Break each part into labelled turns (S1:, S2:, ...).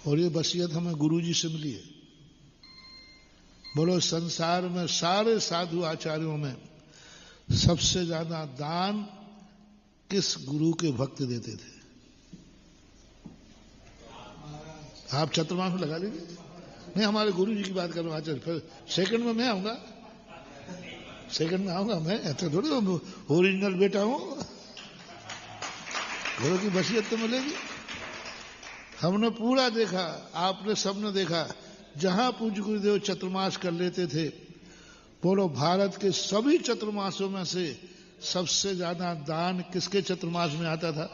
S1: और ये वसीयत हमें गुरुजी से मिली है। बोलो, संसार में सारे साधु आचार्यों में सबसे ज्यादा दान किस गुरु के भक्त देते थे? आप चतुर्मास में लगा लीजिए। नहीं, हमारे गुरु जी की बात कर रहा हूं आचार्य। फिर सेकंड में मैं आऊंगा, सेकंड में आऊंगा मैं। ऐसे थोड़ी ओरिजिनल बेटा हूं, गुरु की वसीयत तो मिलेगी। हमने पूरा देखा, आपने सबने देखा, जहां पूज्य गुरुदेव चतुर्मास कर लेते थे, बोलो भारत के सभी चतुर्मासों में से सबसे ज्यादा दान किसके चतुर्मास में आता था?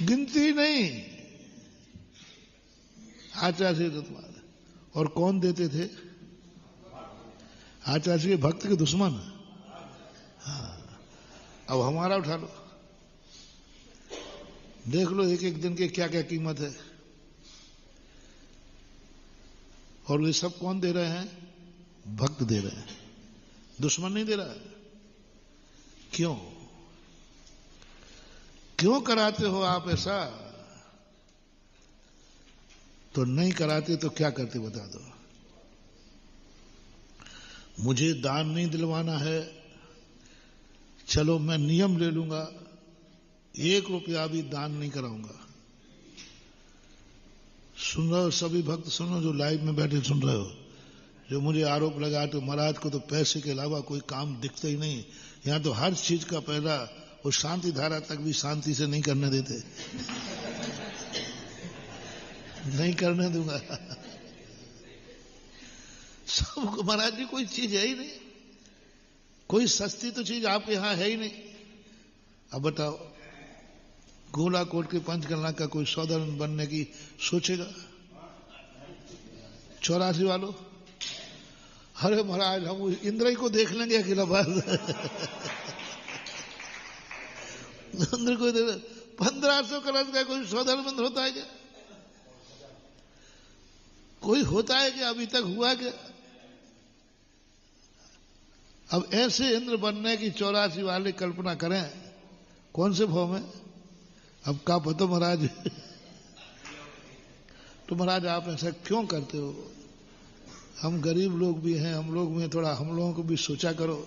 S1: गिनती नहीं, आचार्य चतुर्मास। और कौन देते थे? आचार्य के भक्त के दुश्मन। हाँ, अब हमारा उठा लो, देख लो एक एक दिन के क्या क्या कीमत है। और ये सब कौन दे रहे हैं? भक्त दे रहे हैं, दुश्मन नहीं दे रहा है। क्यों क्यों कराते हो आप ऐसा? तो नहीं कराते तो क्या करते बता दो। मुझे दान नहीं दिलवाना है, चलो मैं नियम ले लूंगा, 1 रुपया भी दान नहीं कराऊंगा। सुन रहे हो सभी भक्त, सुनो जो लाइव में बैठे सुन रहे हो, जो मुझे आरोप लगा तो महाराज को तो पैसे के अलावा कोई काम दिखता ही नहीं, यहां तो हर चीज का पैदा, वो शांति धारा तक भी शांति से नहीं करने देते। नहीं करने दूंगा सबको। महाराज जी कोई चीज है ही नहीं, कोई सस्ती तो चीज आपके यहां है ही नहीं। अब बताओ, गोला कोट के पंचकर्मा का कोई सौदागर बनने की सोचेगा? 84 वालों, अरे महाराज हम इंद्र को देख लेंगे अकेला बार। इंद्र को 1500 कलश का कोई सौदागर बंद होता है क्या? कोई होता है क्या? अभी तक हुआ क्या? अब ऐसे इंद्र बनने की 84 वाले कल्पना करें, कौन से भाव में? अब का पता महाराज। तो महाराज आप ऐसा क्यों करते हो? हम गरीब लोग भी हैं, हम लोग में थोड़ा हम लोगों को भी सोचा करो।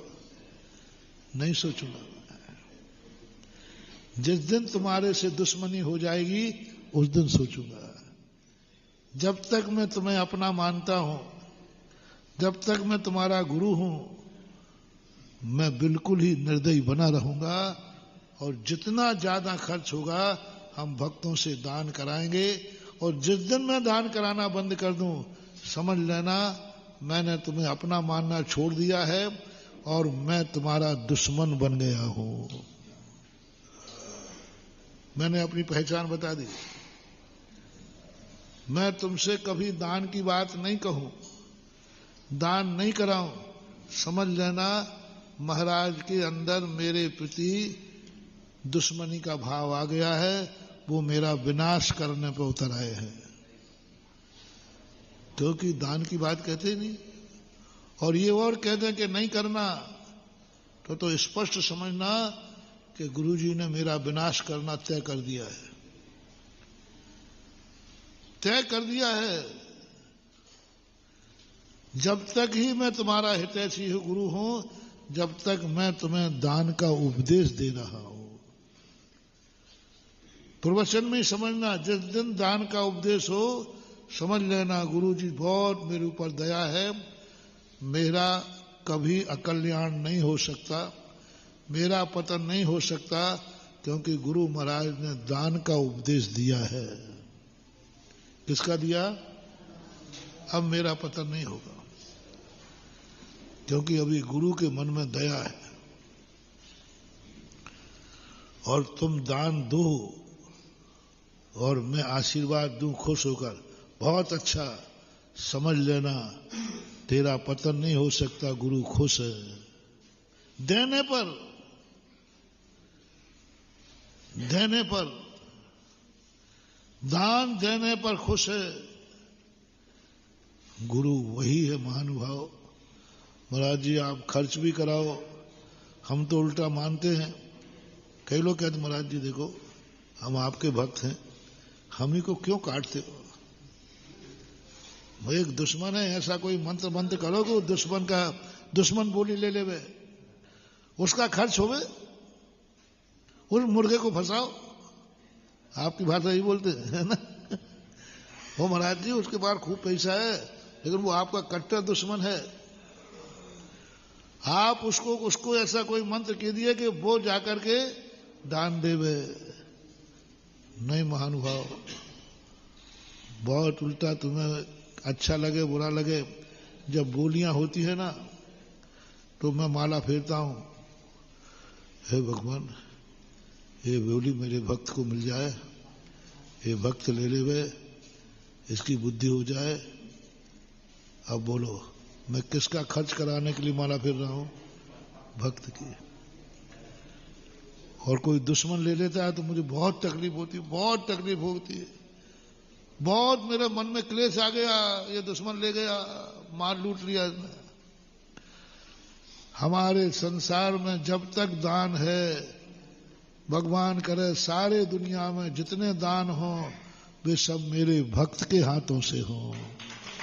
S1: नहीं सोचूंगा। जिस दिन तुम्हारे से दुश्मनी हो जाएगी उस दिन सोचूंगा। जब तक मैं तुम्हें अपना मानता हूं, जब तक मैं तुम्हारा गुरु हूं, मैं बिल्कुल ही निर्दयी बना रहूंगा। और जितना ज्यादा खर्च होगा हम भक्तों से दान कराएंगे। और जिस दिन मैं दान कराना बंद कर दूं, समझ लेना मैंने तुम्हें अपना मानना छोड़ दिया है और मैं तुम्हारा दुश्मन बन गया हूं। मैंने अपनी पहचान बता दी। मैं तुमसे कभी दान की बात नहीं कहूं, दान नहीं कराऊं। समझ लेना महाराज के अंदर मेरे प्रति दुश्मनी का भाव आ गया है, वो मेरा विनाश करने पर उतर आए हैं। क्योंकि दान की बात कहते ही नहीं, और ये और कह दें कि नहीं करना, तो स्पष्ट समझना कि गुरुजी ने मेरा विनाश करना तय कर दिया है, तय कर दिया है। जब तक ही मैं तुम्हारा हितैषी गुरु हूं, जब तक मैं तुम्हें दान का उपदेश दे रहा हूं। प्रवचन में समझना, जिस दिन दान का उपदेश हो समझ लेना गुरुजी बहुत मेरे ऊपर दया है, मेरा कभी अकल्याण नहीं हो सकता, मेरा पतन नहीं हो सकता, क्योंकि गुरु महाराज ने दान का उपदेश दिया है। किसका दिया? अब मेरा पतन नहीं होगा, क्योंकि अभी गुरु के मन में दया है। और तुम दान दो और मैं आशीर्वाद दूं खुश होकर, बहुत अच्छा, समझ लेना तेरा पतन नहीं हो सकता, गुरु खुश है। देने पर, देने पर, दान देने पर खुश है गुरु। वही है महानुभाव। महाराज जी आप खर्च भी कराओ, हम तो उल्टा मानते हैं। कई लोग कहते महाराज जी देखो हम आपके भक्त हैं, हम ही को क्यों काटते हो? वो एक दुश्मन है, ऐसा कोई मंत्र मंत्र करो कि दुश्मन बोली ले ले वे, उसका खर्च होवे, उस मुर्गे को फंसाओ। आपकी भाषा ही बोलते है ना? वो महाराज जी उसके पास खूब पैसा है, लेकिन वो आपका कट्टर दुश्मन है। आप उसको ऐसा कोई मंत्र कह दिए कि वो जाकर के दान देवे। नहीं महानुभाव, बहुत उल्टा। तुम्हें अच्छा लगे बुरा लगे, जब बोलियां होती है ना तो मैं माला फेरता हूं, हे भगवान ये बोली मेरे भक्त को मिल जाए, ये भक्त ले ले वे, इसकी बुद्धि हो जाए। अब बोलो मैं किसका खर्च कराने के लिए माला फेर रहा हूं? भक्त की। और कोई दुश्मन ले लेता है तो मुझे बहुत तकलीफ होती है, बहुत तकलीफ होती है, बहुत मेरे मन में क्लेश आ गया, ये दुश्मन ले गया, मार लूट लिया इसने। हमारे संसार में जब तक दान है, भगवान करे सारे दुनिया में जितने दान हो वे सब मेरे भक्त के हाथों से हों।